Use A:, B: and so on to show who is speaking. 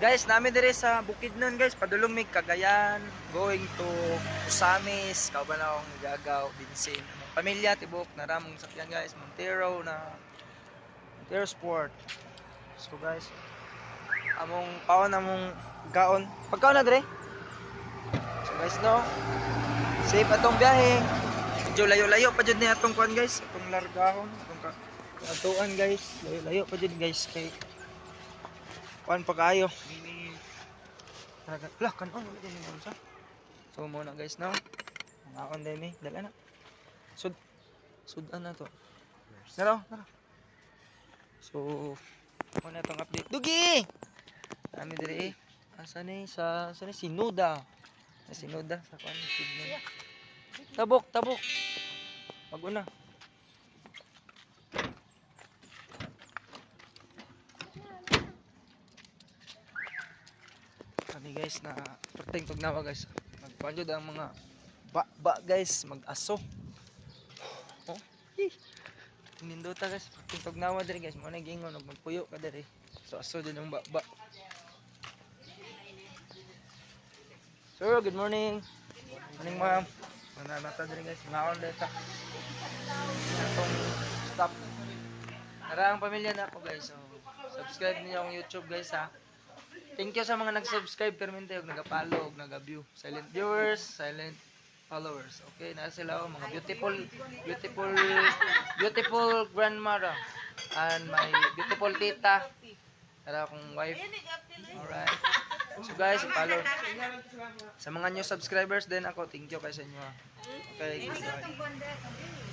A: Guys, namin dire sa Bukidnon guys, padulong mig Cagayan, going to Usamis, kauban akong gagaw, Binsin. Among pamilya tibok na ramong sakyan guys, Montero Sport. So guys, among paon among gaon. Pagkaon na dire. So guys no, safe atong biyahe. Medyo layo-layo pa jud ni atong kuan guys, atong largahon, atong atuan guys. Layo-layo pa jud guys kay kuan pa kayo. Lah kan on ulit din sa. So muna guys no. Ang akon din dala na. Sudan na to. Naro. So muna tong update. Dugi. Kami dire asa ni sa Sinuda. Sa Sinuda sa kuan Bukidnon. Tabok. Mag-una. Kami guys na perting tugnawa guys. Magpanjod ang mga ba guys, mag-aso. Oh. Nindota guys, perting tugnawa diri guys. Mo na gingon magpuyo ka diri. So aso din ang ba. Sir, good morning. Morning ma'am. Mananata diri guys, ngaon diri ta. Atong stop. Narang pamilya na ako guys. So subscribe niyo ang YouTube guys ha. Thank you sa mga nag-subscribe permente ug nag-follow ug nag-view. Silent viewers, silent followers. Okay, na sila oh, mga beautiful grandmother and my beautiful tita. Tara akong wife. Alright. So guys, follow. Sa mga new subscribers din ako, thank you kay sa inyo. Okay, guys.